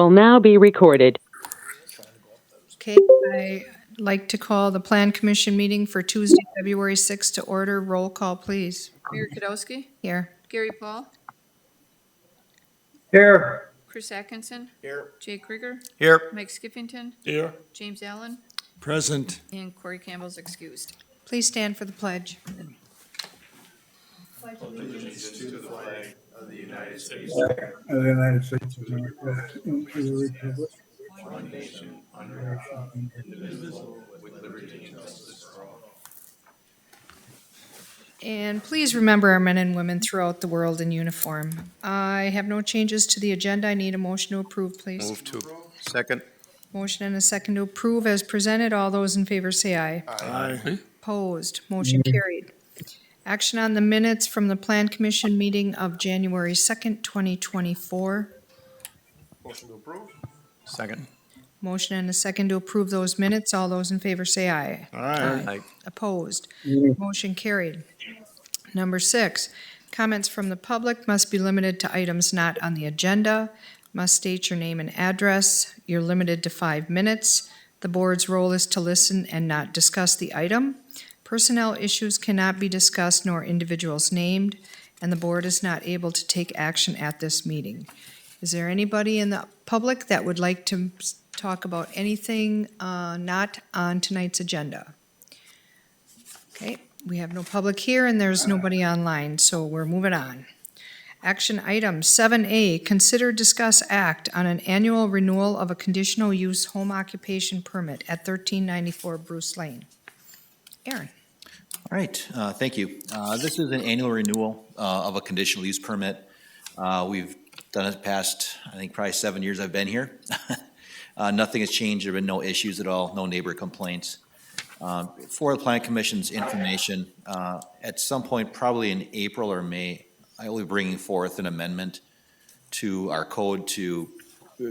will now be recorded. Okay, I'd like to call the Plan Commission meeting for Tuesday, February 6th to order. Roll call, please. Mayor Kadowski, Here. Gary Paul, Here. Chris Atkinson, Here. Jay Krieger, Here. Mike Skiffington, Here. James Allen, Present. and Corey Campbell's excused. Please stand for the pledge. Of the United States of America, and to the republic. One nation, under God, indivisible, with liberty and justice for all. And please remember our men and women throughout the world in uniform. I have no changes to the agenda. I need a motion to approve, please. Move to. Second. Motion and a second to approve as presented. All those in favor say aye. Aye. Opposed, motion carried. Action on the minutes from the Plan Commission meeting of January 2nd, 2024. Motion to approve. Second. Motion and a second to approve those minutes. All those in favor say aye. Aye. Opposed, motion carried. Number 6, comments from the public must be limited to items not on the agenda, must state your name and address. You're limited to 5 minutes. The board's role is to listen and not discuss the item. Personnel issues cannot be discussed nor individuals named, and the board is not able to take action at this meeting. Is there anybody in the public that would like to talk about anything not on tonight's agenda? Okay, we have no public here and there's nobody online, so we're moving on. Action item 7A, consider, discuss, act on an annual renewal of a conditional use home occupation permit at 1394 Bruce Lane. Aaron. All right, thank you. This is an annual renewal of a conditional use permit. We've done it past, I think, probably 7 years I've been here. Nothing has changed. There have been no issues at all, no neighbor complaints. For the Plan Commission's information, at some point, probably in April or May, I will be bringing forth an amendment to our code to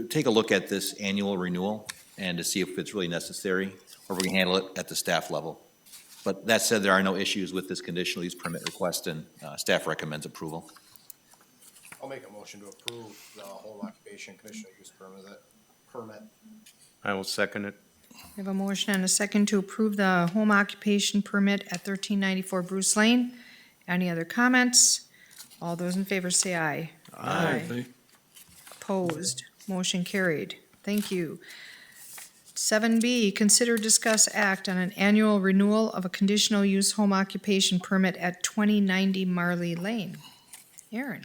take a look at this annual renewal and to see if it's really necessary or if we can handle it at the staff level. But that said, there are no issues with this conditional use permit request, and staff recommends approval. I'll make a motion to approve the home occupation conditional use permit. I will second it. We have a motion and a second to approve the home occupation permit at 1394 Bruce Lane. Any other comments? All those in favor say aye. Aye. Opposed, motion carried. Thank you. 7B, consider, discuss, act on an annual renewal of a conditional use home occupation permit at 2090 Marlee Lane. Aaron.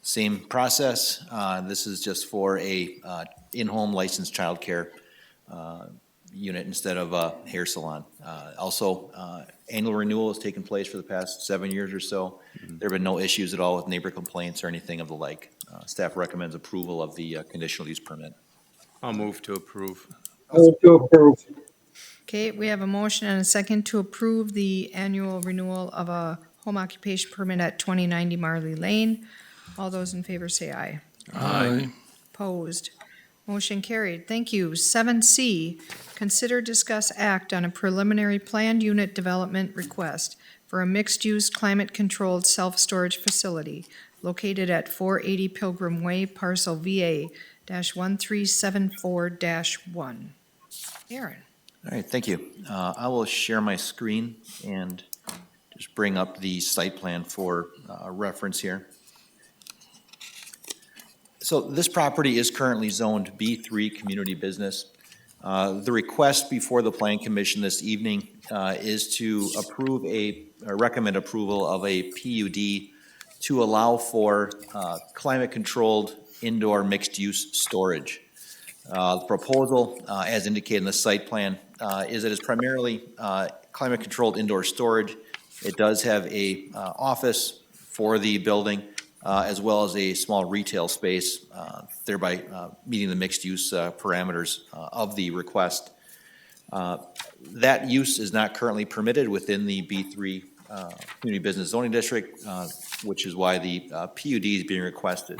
Same process. This is just for a in-home licensed childcare unit instead of a hair salon. Also, annual renewal has taken place for the past 7 years or so. There have been no issues at all with neighbor complaints or anything of the like. Staff recommends approval of the conditional use permit. I'll move to approve. Move to approve. Okay, we have a motion and a second to approve the annual renewal of a home occupation permit at 2090 Marlee Lane. All those in favor say aye. Aye. Opposed. Motion carried. Thank you. 7C, consider, discuss, act on a preliminary planned unit development request for a mixed-use climate-controlled self-storage facility located at 480 Pilgrim Way, parcel VA-1374-1. Aaron. All right, thank you. I will share my screen and just bring up the site plan for reference here. So this property is currently zoned B3 community business. The request before the Plan Commission this evening is to approve recommend approval of a PUD to allow for climate-controlled indoor mixed-use storage. The proposal, as indicated in the site plan, is that it's primarily climate-controlled indoor storage. It does have a office for the building, as well as a small retail space, thereby meeting the mixed-use parameters of the request. That use is not currently permitted within the B3 Community Business Zoning District, which is why the PUD is being requested.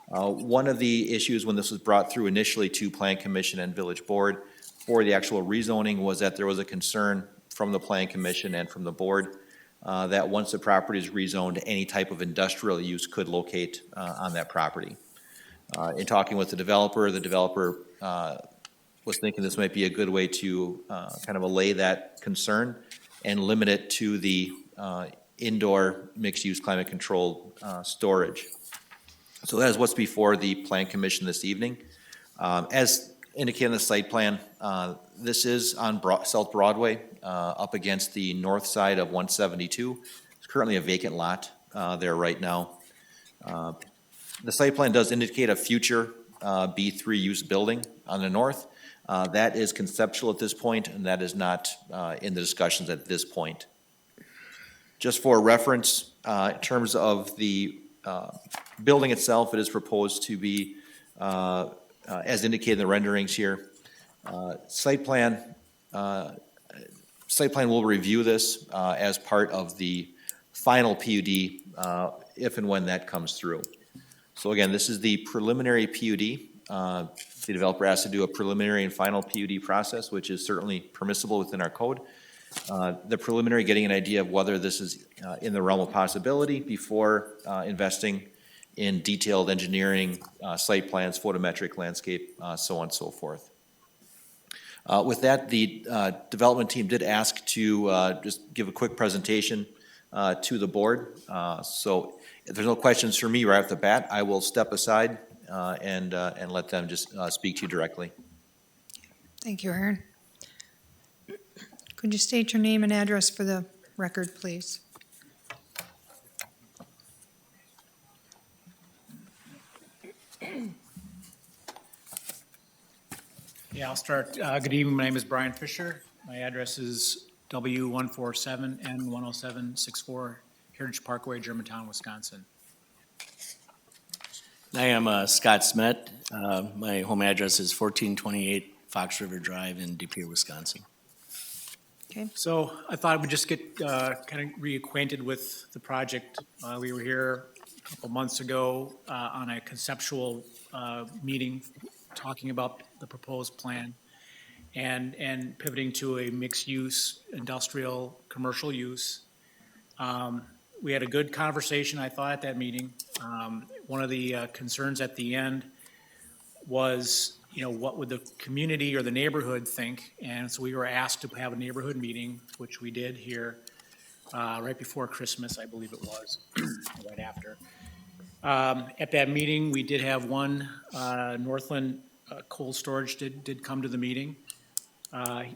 One of the issues when this was brought through initially to Plan Commission and Village Board for the actual rezoning was that there was a concern from the Plan Commission and from the board that once the property is rezoned, any type of industrial use could locate on that property. In talking with the developer was thinking this might be a good way to kind of allay that concern and limit it to the indoor mixed-use climate-controlled storage. So that is what's before the Plan Commission this evening. As indicated in the site plan, this is on South Broadway, up against the north side of 172. It's currently a vacant lot there right now. The site plan does indicate a future B3 use building on the north. That is conceptual at this point, and that is not in the discussions at this point. Just for reference, in terms of the building itself, it is proposed to be, as indicated in the renderings here, site plan will review this as part of the final PUD if and when that comes through. So again, this is the preliminary PUD. The developer has to do a preliminary and final PUD process, which is certainly permissible within our code. The preliminary, getting an idea of whether this is in the realm of possibility before investing in detailed engineering, site plans, photometric landscape, so on and so forth. With that, the development team did ask to just give a quick presentation to the board. So if there's no questions for me right off the bat, I will step aside and let them just speak to you directly. Thank you, Aaron. Could you state your name and address for the record, please? Yeah, I'll start. Good evening. My name is Brian Fisher. My address is W147N10764, Heritage Parkway, Germantown, Wisconsin. I am Scott Smet. My home address is 1428 Fox River Drive in De Pere, Wisconsin. Okay. So I thought I would just get kind of reacquainted with the project. We were here a couple months ago on a conceptual meeting talking about the proposed plan and pivoting to a mixed-use industrial commercial use. We had a good conversation, I thought, at that meeting. One of the concerns at the end was, what would the community or the neighborhood think? And so we were asked to have a neighborhood meeting, which we did here right before Christmas, I believe it was, right after. At that meeting, we did have one, Northland Cold Storage did come to the meeting.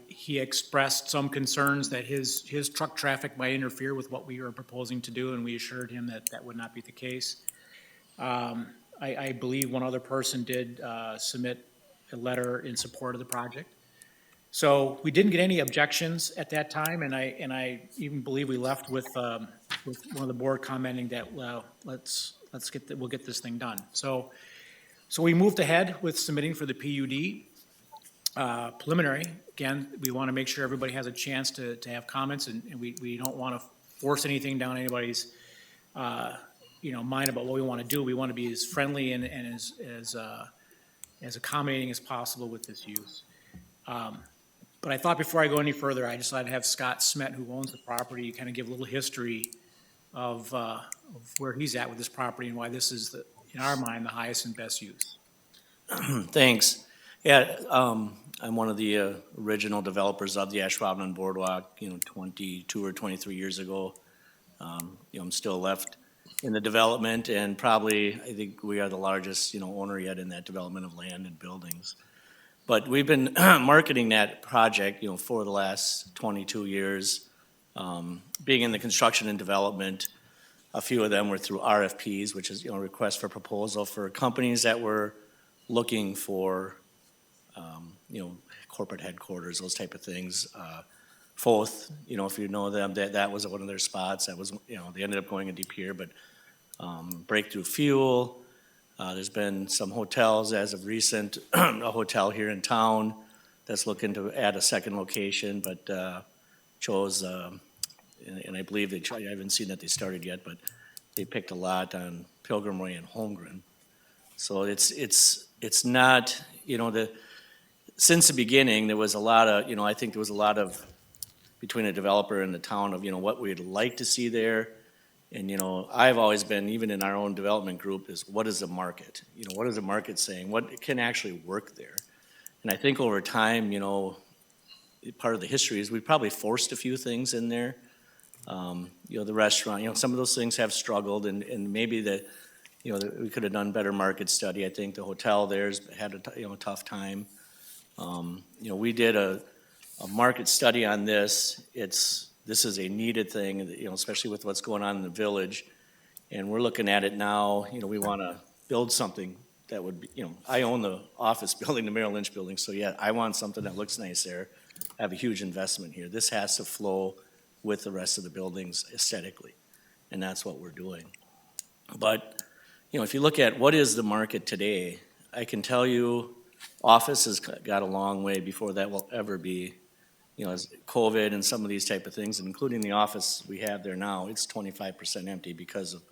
He expressed some concerns that his truck traffic might interfere with what we were proposing to do, and we assured him that that would not be the case. I believe one other person did submit a letter in support of the project. So we didn't get any objections at that time, and I even believe we left with one of the board commenting that, well, we'll get this thing done. So we moved ahead with submitting for the PUD. Preliminary, again, we want to make sure everybody has a chance to have comments, and we don't want to force anything down anybody's mind about what we want to do. We want to be as friendly and as accommodating as possible with this use. But I thought before I go any further, I just thought I'd have Scott Smet, who owns the property, kind of give a little history of where he's at with this property and why this is, in our mind, the highest and best use. Thanks. Yeah, I'm one of the original developers of the Ashwaubenon Boardwalk, 22 or 23 years ago. I'm still left in the development, and probably I think we are the largest, owner yet in that development of land and buildings. But we've been marketing that project, for the last 22 years. Being in the construction and development, a few of them were through RFPs, which is, request for proposal for companies that were looking for, corporate headquarters, those type of things. Foth, if you know them, that was one of their spots. That was, they ended up going in De Pere, but Breakthrough Fuel. There's been some hotels as of recent, a hotel here in town that's looking to add a second location, but chose, and I believe I haven't seen that they started yet, but they picked a lot on Pilgrim Way and Holmgren. So it's not, since the beginning, there was a lot of, I think there was a lot of, between a developer and the town of, what we'd like to see there And, I've always been, even in our own development group, is what is the market? What is the market saying? What can actually work there? And I think over time, part of the history is we probably forced a few things in there. The restaurant, some of those things have struggled, and maybe that we could have done better market study. I think the hotel there's had a tough time. We did a market study on this. This is a needed thing, especially with what's going on in the village. And we're looking at it now, we want to build something that would be, I own the office building, the Merrill Lynch building, so yeah, I want something that looks nice there. I have a huge investment here. This has to flow with the rest of the buildings aesthetically, and that's what we're doing. But, if you look at what is the market today, I can tell you office has got a long way before that will ever be, as COVID and some of these type of things, including the office we have there now, it's 25% empty because of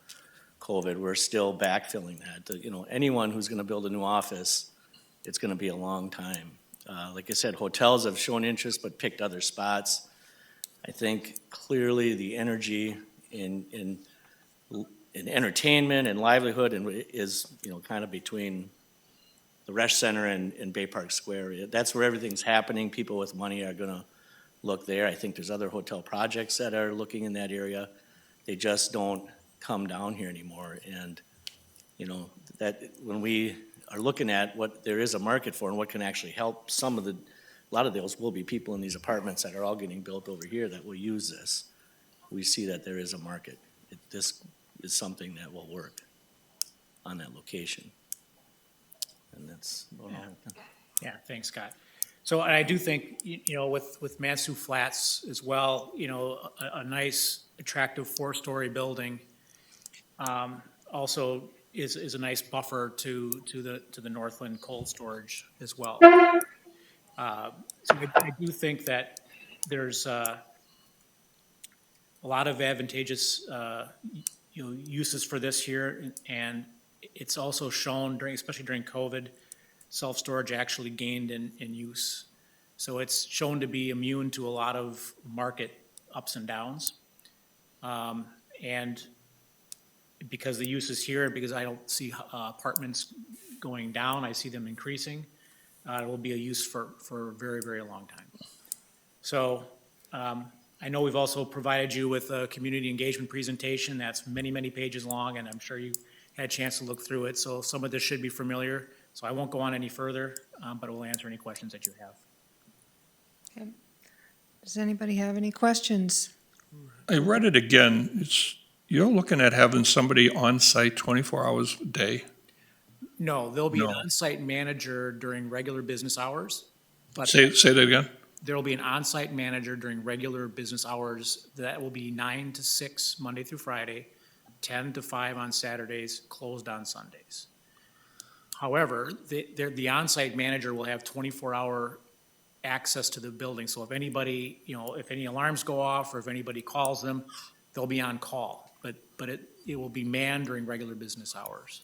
COVID. We're still backfilling that. Anyone who's gonna build a new office, it's gonna be a long time. Like I said, hotels have shown interest but picked other spots. I think clearly the energy in entertainment and livelihood is, kind of between the Resch Center and Bay Park Square. That's where everything's happening. People with money are gonna look there. I think there's other hotel projects that are looking in that area. They just don't come down here anymore. And, that when we are looking at what there is a market for and what can actually help a lot of those will be people in these apartments that are all getting built over here that will use this. We see that there is a market. This is something that will work on that location. And that's about all. Yeah, thanks, Scott. So I do think, with Mansu Flats as well, a nice, attractive four-story building also is a nice buffer to the Northland cold storage as well. So I do think that there's a lot of advantageous, uses for this here, and it's also shown especially during COVID, self-storage actually gained in use. So it's shown to be immune to a lot of market ups and downs. And because the use is here, because I don't see apartments going down, I see them increasing, it will be a use for a very, very long time. So I know we've also provided you with a community engagement presentation that's many, many pages long, and I'm sure you had a chance to look through it. So some of this should be familiar. So I won't go on any further, but I will answer any questions that you have. Okay. Does anybody have any questions? I read it again. You're looking at having somebody on site 24 hours a day. No, there'll be an No. on-site manager during regular business hours, but Say that again. there will be an on-site manager during regular business hours. That will be 9 to 6, Monday through Friday, 10 to 5 on Saturdays, closed on Sundays. However, the on-site manager will have 24-hour access to the building. So if anybody, if any alarms go off or if anybody calls them, they'll be on call. But it will be manned during regular business hours.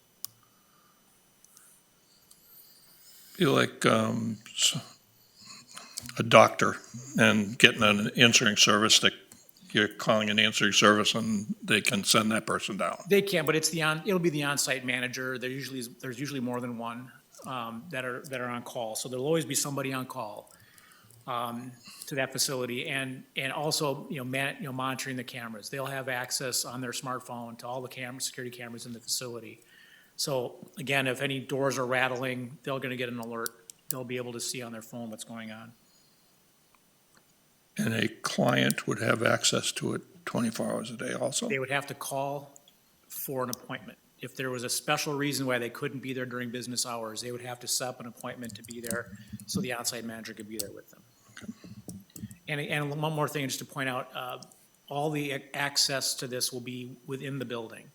You're like a doctor and getting an answering service that you're calling an answering service and they can send that person down. They can, but it'll be the on-site manager. There's usually more than one that are on call. So there'll always be somebody on call to that facility, and also monitoring the cameras. They'll have access on their smartphone to all the security cameras in the facility. So again, if any doors are rattling, they're going to get an alert. They'll be able to see on their phone what's going on. And a client would have access to it 24 hours a day also? They would have to call for an appointment. If there was a special reason why they couldn't be there during business hours, they would have to set up an appointment to be there so the on-site manager could be there with them. And one more thing, just to point out, all the access to this will be within the building.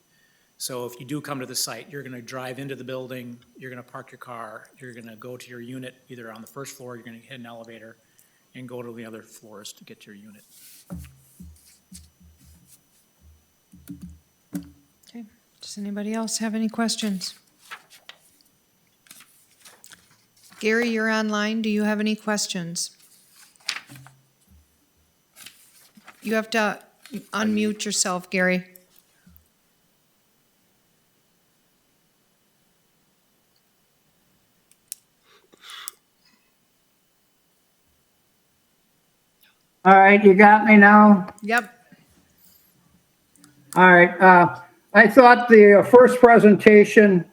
So if you do come to the site, you're going to drive into the building, you're going to park your car, you're going to go to your unit, either on the first floor, you're going to hit an elevator, and go to the other floors to get to your unit. Okay. Does anybody else have any questions? Gary, you're online. Do you have any questions? You have to unmute yourself, Gary. All right, you got me now? Yep. All right, I thought the first presentation,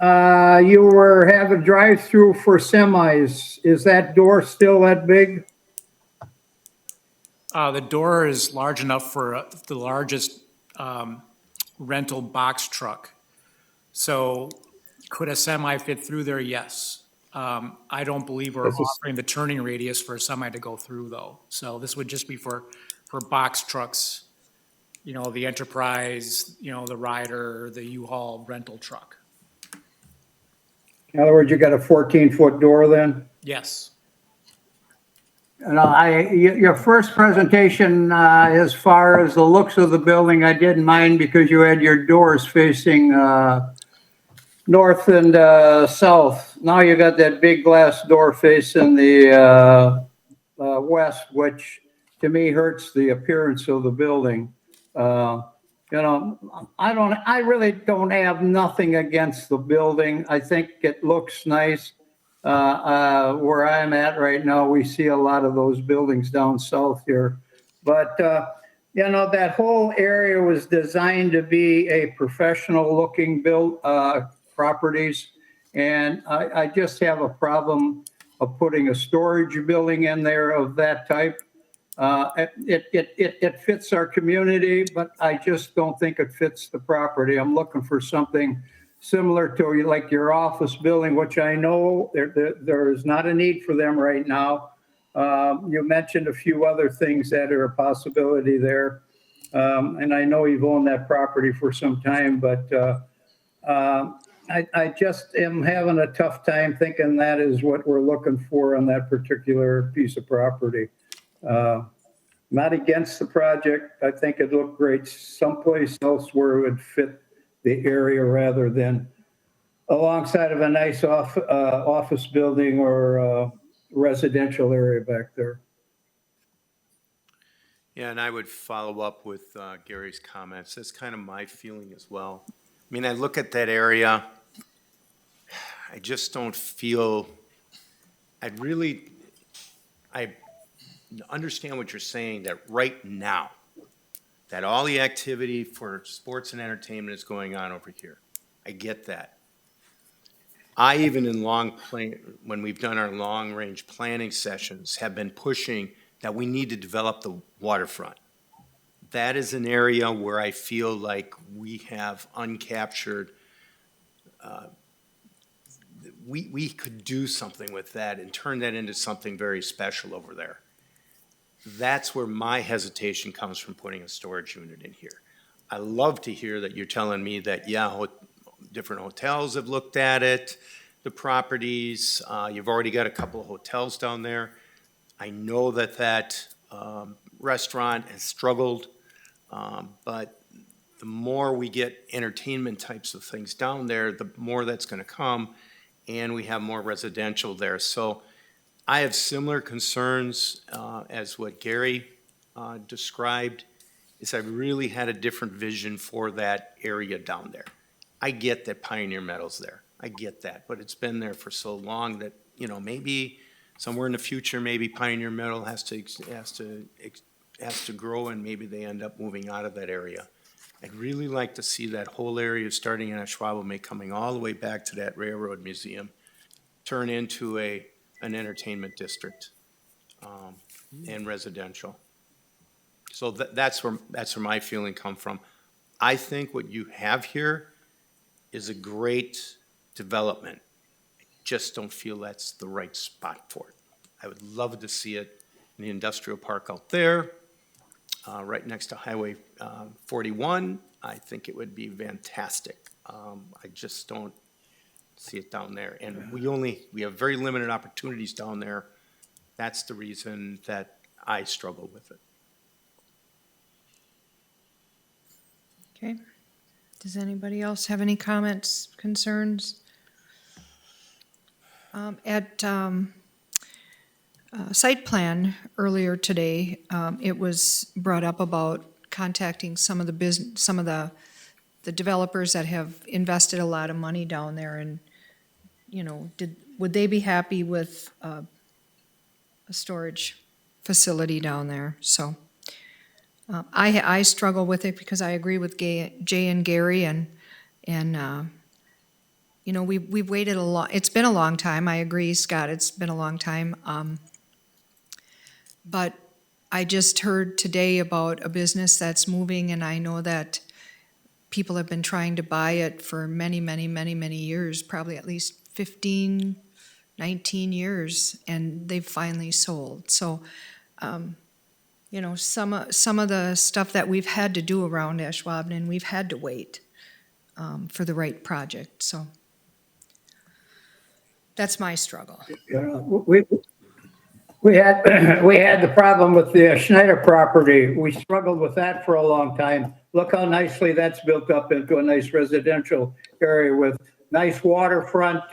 you were have a drive-through for semis. Is that door still that big? The door is large enough for the largest rental box truck. So could a semi fit through there? Yes. I don't believe we're This is- offering the turning radius for a semi to go through, though. So this would just be for box trucks, you know, the Enterprise, you know, the Ryder, the U-Haul rental truck. In other words, you got a 14-foot door then? Yes. No, your first presentation, as far as the looks of the building, I didn't mind because you had your doors facing north and south. Now you got that big glass door facing the west, which to me hurts the appearance of the building. You know, I really don't have nothing against the building. I think it looks nice. Where I'm at right now, we see a lot of those buildings down south here. But, you know, that whole area was designed to be a professional looking built properties. And I just have a problem of putting a storage building in there of that type. It fits our community, but I just don't think it fits the property. I'm looking for something similar to like your office building, which I know there is not a need for them right now. You mentioned a few other things that are a possibility there. And I know you've owned that property for some time, but I just am having a tough time thinking that is what we're looking for on that particular piece of property. Not against the project. I think it looked great someplace else where it would fit the area rather than alongside of a nice office building or residential area back there. Yeah, and I would follow up with Gary's comments. That's kind of my feeling as well. I mean, I look at that area, I just don't feel, I understand what you're saying, that right now, that all the activity for sports and entertainment is going on over here. I get that. I even when we've done our long-range planning sessions, have been pushing that we need to develop the waterfront. That is an area where I feel like we have uncaptured, we could do something with that and turn that into something very special over there. That's where my hesitation comes from putting a storage unit in here. I love to hear that you're telling me that, yeah, different hotels have looked at it, the properties, you've already got a couple of hotels down there. I know that restaurant has struggled, but the more we get entertainment types of things down there, the more that's gonna come, and we have more residential there. So I have similar concerns as what Gary described, is I really had a different vision for that area down there. I get that Pioneer Meadows there, I get that, but it's been there for so long that, you know, maybe somewhere in the future, maybe Pioneer Meadow has to grow and maybe they end up moving out of that area. I'd really like to see that whole area starting in Ashwaubenon, coming all the way back to that railroad museum, turn into an entertainment district and residential. So that's where my feeling come from. I think what you have here is a great development. I just don't feel that's the right spot for it. I would love to see it in the industrial park out there, right next to Highway 41. I think it would be fantastic. I just don't see it down there. And we have very limited opportunities down there. That's the reason that I struggle with it. Okay. Does anybody else have any comments, concerns? At site plan earlier today, it was brought up about contacting some of the developers that have invested a lot of money down there, and, you know, would they be happy with a storage facility down there, so. I struggle with it because I agree with Jay and Gary and, you know, we've waited it's been a long time, I agree, Scott, it's been a long time. But I just heard today about a business that's moving, and I know that people have been trying to buy it for many, many, many, many years, probably at least 15, 19 years, and they've finally sold. So, you know, some of the stuff that we've had to do around Ashwaubenon, we've had to wait for the right project, so. That's my struggle. You know, we had, we had the problem with the Schneider property. We struggled with that for a long time. Look how nicely that's built up into a nice residential area with nice waterfront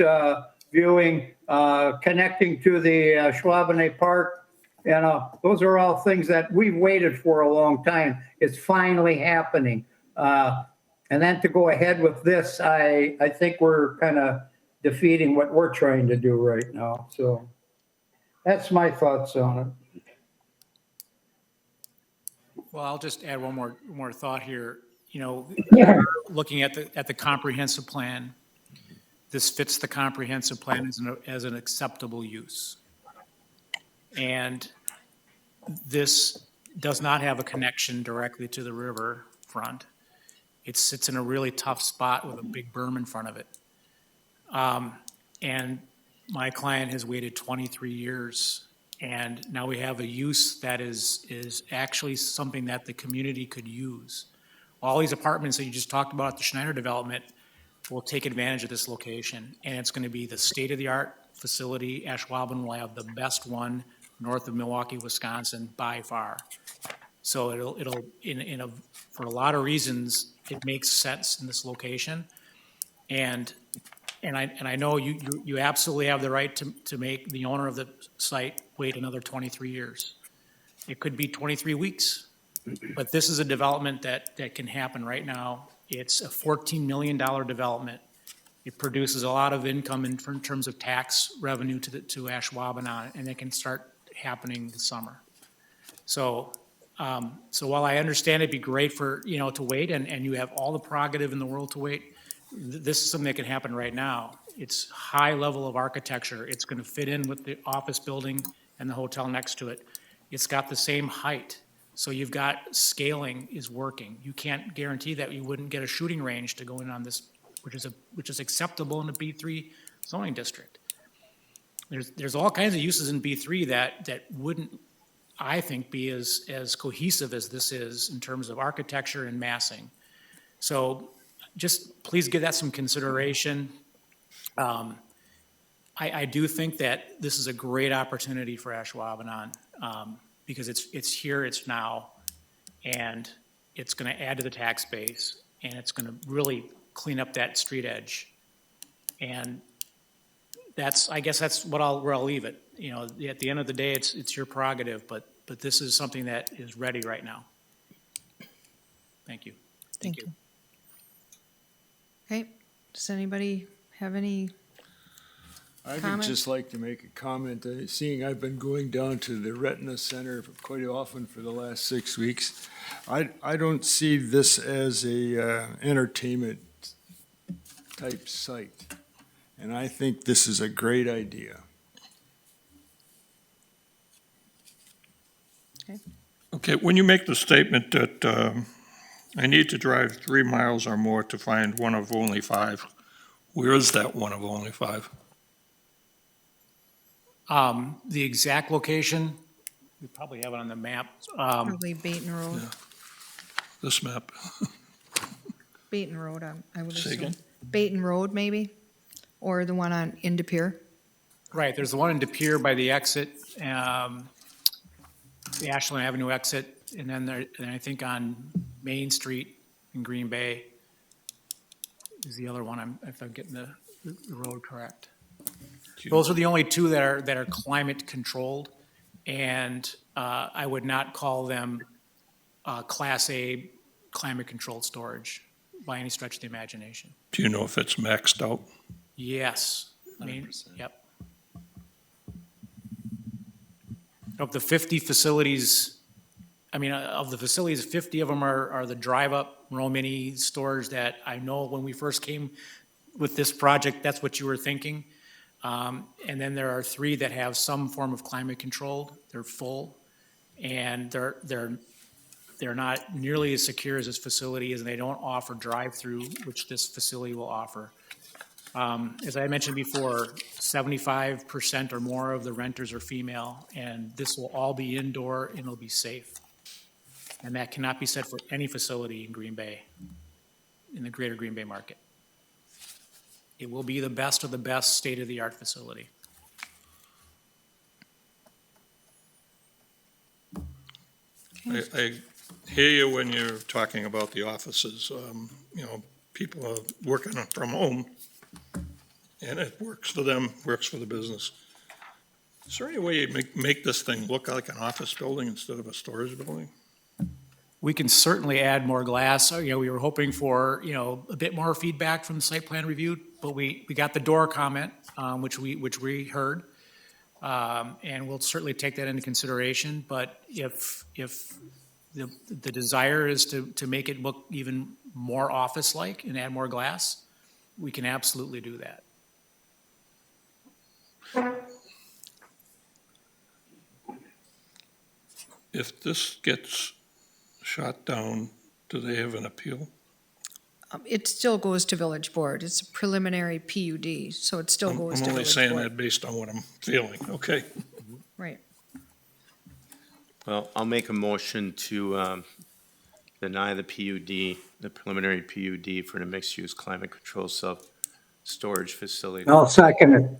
viewing, connecting to the Ashwaubenon Park. You know, those are all things that we've waited for a long time. It's finally happening. And then to go ahead with this, I think we're kind of defeating what we're trying to do right now. So that's my thoughts on it. Well, I'll just add one more thought here. You know, looking at the comprehensive plan, this fits the comprehensive plan as an acceptable use. And this does not have a connection directly to the riverfront. It sits in a really tough spot with a big berm in front of it. And my client has waited 23 years, and now we have a use that is actually something that the community could use. All these apartments that you just talked about at the Schneider development will take advantage of this location, and it's going to be the state-of-the-art facility. Ashwaubenon will have the best one north of Milwaukee, Wisconsin, by far. So it'll for a lot of reasons, it makes sense in this location. And I know you absolutely have the right to make the owner of the site wait another 23 years. It could be 23 weeks, but this is a development that can happen right now. It's a $14 million development. It produces a lot of income in terms of tax revenue to Ashwaubenon, and it can start happening this summer. So while I understand it'd be great for, you know, to wait, and you have all the prerogative in the world to wait, this is something that can happen right now. It's high level of architecture. It's going to fit in with the office building and the hotel next to it. It's got the same height. So you've got scaling is working. You can't guarantee that you wouldn't get a shooting range to go in on this, which is acceptable in a B3 zoning district. There's all kinds of uses in B3 that wouldn't, I think, be as cohesive as this is in terms of architecture and massing. So just please give that some consideration. I do think that this is a great opportunity for Ashwaubenon because it's here, it's now, and it's going to add to the tax base, and it's going to really clean up that street edge. And I guess that's where I'll leave it. You know, at the end of the day, it's your prerogative, but this is something that is ready right now. Thank you. Thank you. Okay, does anybody have any I would comment? just like to make a comment, seeing I've been going down to the Retina Center quite often for the last 6 weeks. I don't see this as a entertainment type site, and I think this is a great idea. Okay, when you make the statement that I need to drive 3 miles or more to find one of only 5, where is that one of only 5? The exact location, we probably have it on the map. Probably Baton Road. Yeah. This map. Baton Road, I would Say assume. again? Baton Road, maybe? Or the one in De Pere? Right, there's the one in De Pere by the exit, the Ashland Avenue exit, and then I think on Main Street in Green Bay is the other one, if I'm getting the road correct. Those are the only two that are climate controlled, and I would not call them Class A climate controlled storage by any stretch of the imagination. Do you know if it's maxed out? Yes. I mean, 100%. yep. Of the 50 facilities, I mean, of the facilities, 50 of them are the drive-up Row Mini stores that I know when we first came with this project, that's what you were thinking. And then there are 3 that have some form of climate controlled. They're full, and they're not nearly as secure as this facility is, and they don't offer drive-through, which this facility will offer. As I mentioned before, 75% or more of the renters are female, and this will all be indoor and it'll be safe. And that cannot be said for any facility in Green Bay, in the greater Green Bay market. It will be the best of the best state-of-the-art facility. I hear you when you're talking about the offices. People are working from home, and it works for them, works for the business. Is there any way you make this thing look like an office building instead of a storage building? We can certainly add more glass. We were hoping for, a bit more feedback from the site plan review, but we got the door comment, which we heard. And we'll certainly take that into consideration, but if the desire is to make it look even more office-like and add more glass, we can absolutely do that. If this gets shot down, do they have an appeal? It still goes to village board. It's a preliminary PUD, so it still goes to I'm only village saying board. that based on what I'm feeling, okay? Right. Well, I'll make a motion to deny the PUD, the preliminary PUD for the mixed-use climate control self-storage facility. I'll second it.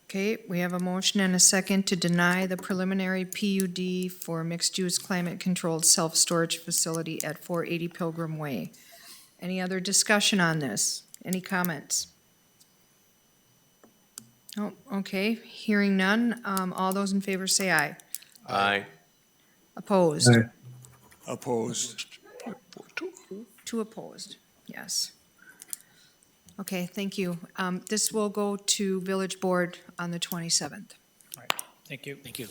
Okay, we have a motion and a second to deny the preliminary PUD for mixed-use climate-controlled self-storage facility at 480 Pilgrim Way. Any other discussion on this? Any comments? Oh, okay, hearing none. All those in favor say aye. Aye. Opposed? Aye. Opposed. 2 opposed, yes. Okay, thank you. This will go to village board on the 27th. All right, thank you. Thank you.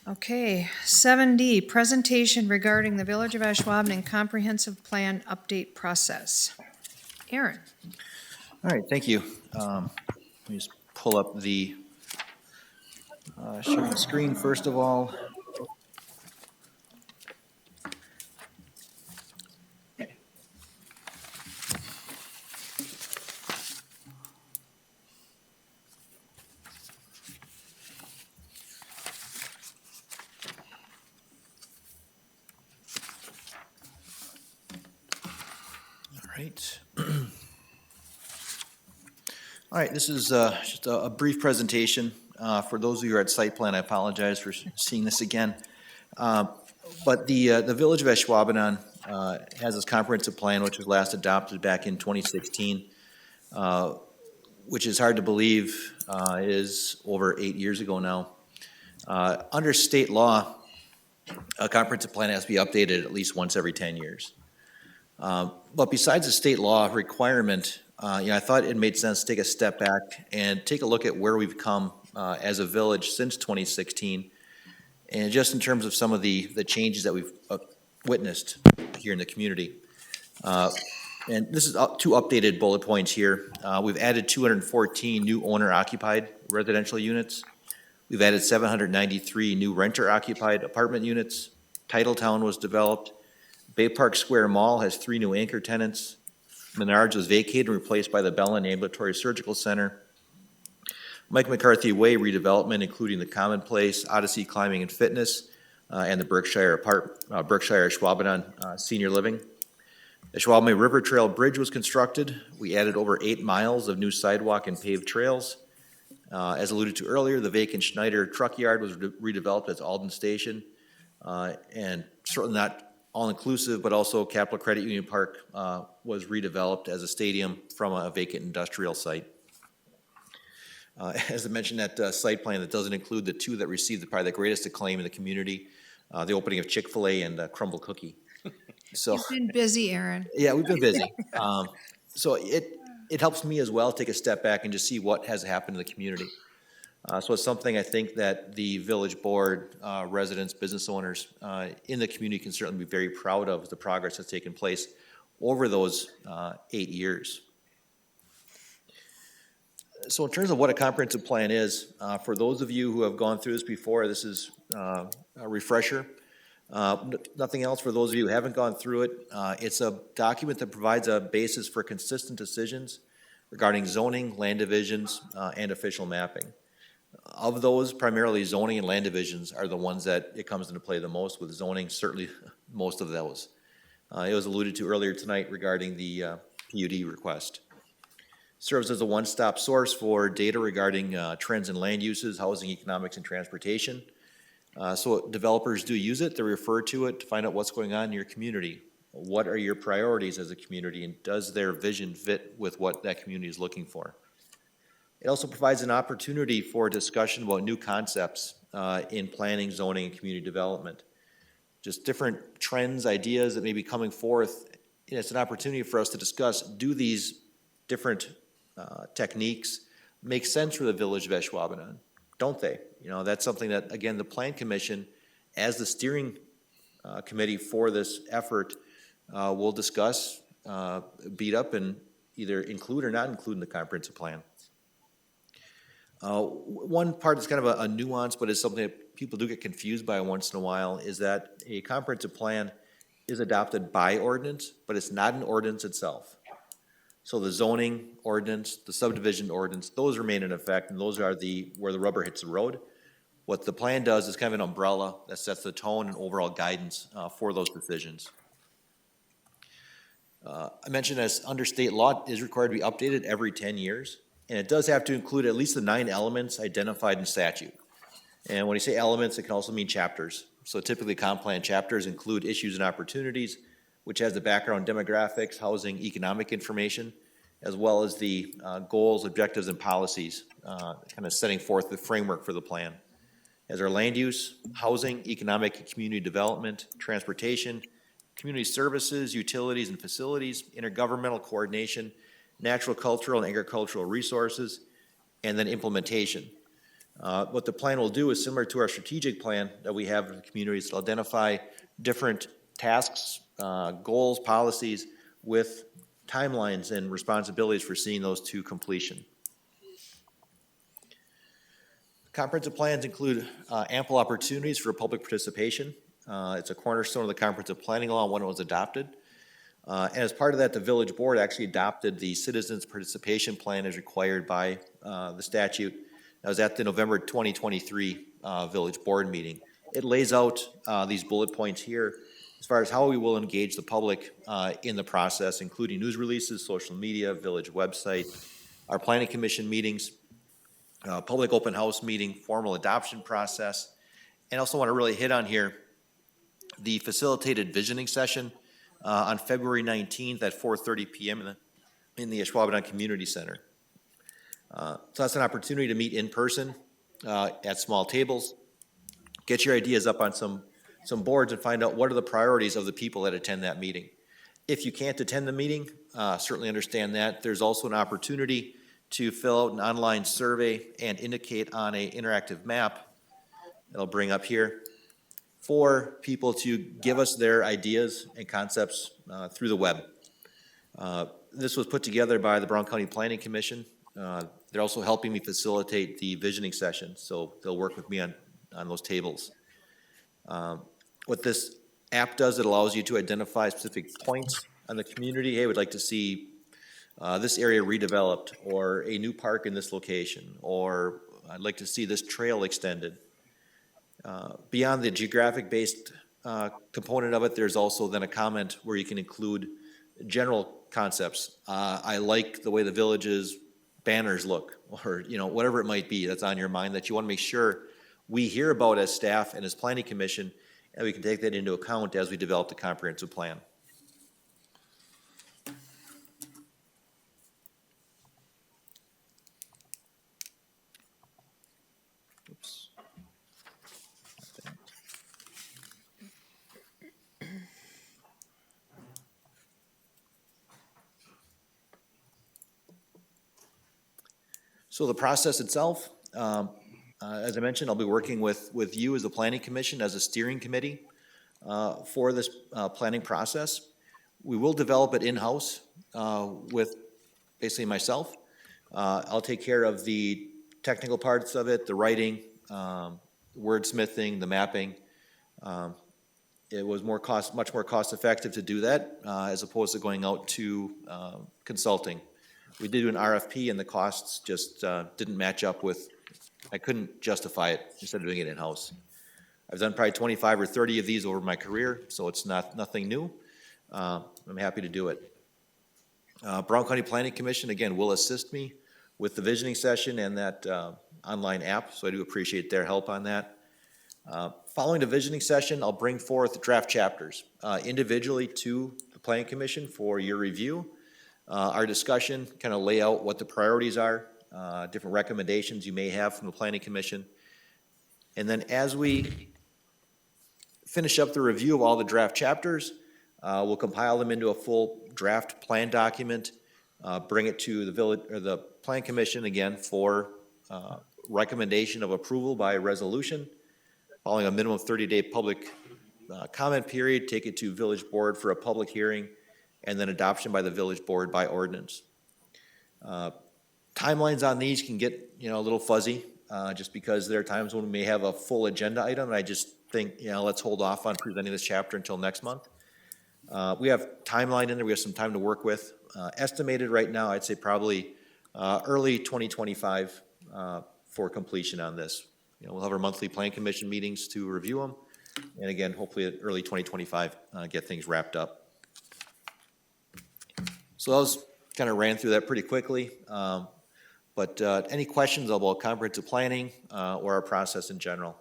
Okay, 7D, presentation regarding the Village of Ashwaubenon Comprehensive Plan Update Process. Aaron? All right, thank you. Let me just pull up the sharing screen first of all. Right. All right, this is just a brief presentation. For those of you who are at site plan, I apologize for seeing this again. But the Village of Ashwaubenon has this comprehensive plan, which was last adopted back in 2016, which is hard to believe is over 8 years ago now. Under state law, a comprehensive plan has to be updated at least once every 10 years. But besides the state law requirement, I thought it made sense to take a step back and take a look at where we've come as a village since 2016, and just in terms of some of the changes that we've witnessed here in the community. And this is 2 updated bullet points here. We've added 214 new owner-occupied residential units. We've added 793 new renter-occupied apartment units. Titletown was developed. Bay Park Square Mall has 3 new anchor tenants. Menards was vacated and replaced by the Bellin Ambulatory Surgical Center. Mike McCarthy Way redevelopment, including the Common Place, Odyssey Climbing and Fitness, and the Berkshire Ashwaubenon Senior Living. Ashwaubenon River Trail Bridge was constructed. We added over 8 miles of new sidewalk and paved trails. As alluded to earlier, the vacant Schneider Truck Yard was redeveloped as Alden Station, and certainly not all-inclusive, but also Capital Credit Union Park was redeveloped as a stadium from a vacant industrial site. As I mentioned, that site plan that doesn't include the 2 that received probably the greatest acclaim in the community, the opening of Chick-fil-A and Crumble Cookie. So You've been busy, Aaron. yeah, we've been busy. So it helps me as well take a step back and just see what has happened in the community. So it's something I think that the village board, residents, business owners in the community can certainly be very proud of the progress that's taken place over those 8 years. So in terms of what a comprehensive plan is, for those of you who have gone through this before, this is a refresher. Nothing else for those of you who haven't gone through it. It's a document that provides a basis for consistent decisions regarding zoning, land divisions, and official mapping. Of those, primarily zoning and land divisions are the ones that it comes into play the most, with zoning certainly most of those. It was alluded to earlier tonight regarding the PUD request. Serves as a one-stop source for data regarding trends in land uses, housing, economics, and transportation. So developers do use it, they refer to it to find out what's going on in your community. What are your priorities as a community, and does their vision fit with what that community is looking for? It also provides an opportunity for discussion about new concepts in planning, zoning, and community development. Just different trends, ideas that may be coming forth. And it's an opportunity for us to discuss, do these different techniques make sense for the village of Ashwaubenon? Don't they? You know, that's something that, again, the Plan Commission, as the steering committee for this effort, will discuss, beat up, and either include or not include in the comprehensive plan. One part that's kind of a nuance, but is something that people do get confused by once in a while, is that a comprehensive plan is adopted by ordinance, but it's not an ordinance itself. So the zoning ordinance, the subdivision ordinance, those remain in effect, and those are where the rubber hits the road. What the plan does is kind of an umbrella that sets the tone and overall guidance for those decisions. I mentioned, as under state law, it is required to be updated every 10 years. And it does have to include at least the 9 elements identified in statute. And when you say elements, it can also mean chapters. So typically comp plan chapters include issues and opportunities, which has the background demographics, housing, economic information, as well as the goals, objectives, and policies, kind of setting forth the framework for the plan. As our land use, housing, economic and community development, transportation, community services, utilities and facilities, intergovernmental coordination, natural, cultural, and agricultural resources, and then implementation. What the plan will do is similar to our strategic plan that we have in the communities. It'll identify different tasks, goals, policies with timelines and responsibilities for seeing those to completion. Comprehensive plans include ample opportunities for public participation. It's a cornerstone of the comprehensive planning law when it was adopted. And as part of that, the village board actually adopted the citizens participation plan as required by the statute. That was at the November 2023 village board meeting. It lays out these bullet points here as far as how we will engage the public in the process, including news releases, social media, village website, our planning commission meetings, public open house meeting, formal adoption process. And also want to really hit on here the facilitated visioning session on February 19th at 4:30 p.m. in the Ashwaubenon Community Center. So that's an opportunity to meet in person at small tables, get your ideas up on some boards and find out what are the priorities of the people that attend that meeting. If you can't attend the meeting, certainly understand that. There's also an opportunity to fill out an online survey and indicate on an interactive map that I'll bring up here for people to give us their ideas and concepts through the web. This was put together by the Brown County Planning Commission. They're also helping me facilitate the visioning session, so they'll work with me on those tables. What this app does, it allows you to identify specific points on the community. Hey, we'd like to see this area redeveloped, or a new park in this location, or I'd like to see this trail extended. Beyond the geographic-based component of it, there's also then a comment where you can include general concepts. I like the way the village's banners look, or whatever it might be that's on your mind that you want to make sure we hear about as staff and as planning commission, and we can take that into account as we develop the comprehensive plan. Oops. So the process itself, As I mentioned, I'll be working with you as the planning commission, as a steering committee for this planning process. We will develop it in-house with basically myself. I'll take care of the technical parts of it, the writing, wordsmithing, the mapping. It was much more cost-effective to do that as opposed to going out to consulting. We did do an RFP, and the costs just didn't match up with. I couldn't justify it instead of doing it in-house. I've done probably 25 or 30 of these over my career, so it's nothing new. I'm happy to do it. Brown County Planning Commission, again, will assist me with the visioning session and that online app, so I do appreciate their help on that. Following the visioning session, I'll bring forth draft chapters individually to the Planning Commission for your review. Our discussion, kind of lay out what the priorities are, different recommendations you may have from the Planning Commission. And then as we finish up the review of all the draft chapters, we'll compile them into a full draft plan document, bring it to the village or the Plan Commission again for recommendation of approval by resolution. Following a minimum 30-day public comment period, take it to village board for a public hearing, and then adoption by the village board by ordinance. Timelines on these can get, a little fuzzy, just because there are times when we may have a full agenda item, and I just think, let's hold off on presenting this chapter until next month. We have timeline in there, we have some time to work with. Estimated right now, I'd say probably early 2025 for completion on this. We'll have our monthly plan commission meetings to review them, and again, hopefully at early 2025, get things wrapped up. So that was, kind of ran through that pretty quickly. But any questions about comprehensive planning or our process in general?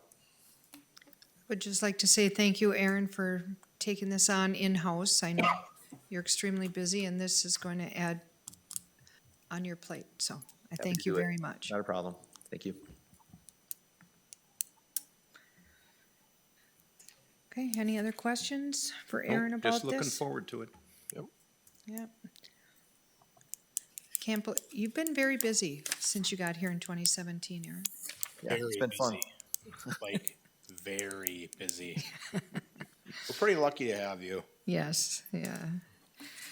Would just like to say thank you, Aaron, for taking this on in-house. I know you're extremely busy, and this is going to add on your plate, so I thank you very much. Not a problem. Thank you. Okay, any other questions for Aaron about this? Just looking forward to it. Yep. You've been very busy since you got here in 2017, Aaron. Yeah, it's been fun. Like, very busy. We're pretty lucky to have you. Yes, yeah.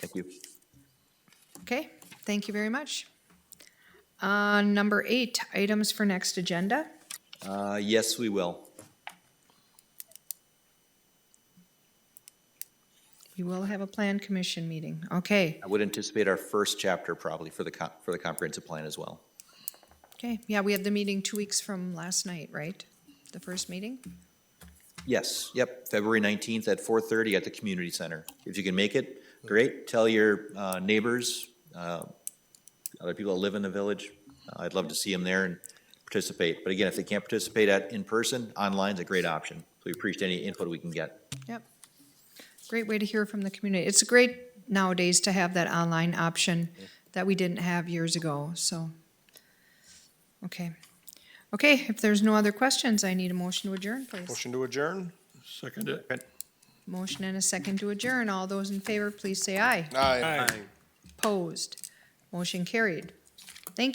Thank you. Okay, thank you very much. Number 8, items for next agenda. Yes, we will. We will have a plan commission meeting. Okay, I would anticipate our first chapter probably for the comprehensive plan as well. okay. Yeah, we have the meeting 2 weeks from last night, right? The first meeting? Yes, yep, February 19th at 4:30 at the community center. If you can make it, great. Tell your neighbors, other people that live in the village. I'd love to see them there and participate. But again, if they can't participate in person, online's a great option. So we appreciate any input we can get. Yep. Great way to hear from the community. It's great nowadays to have that online option that we didn't have years ago, so. Okay. Okay, if there's no other questions, I need a motion to adjourn, please. Motion to adjourn? Second it. Motion and a second to adjourn. All those in favor, please say aye. Aye. Opposed. Motion carried. Thank you.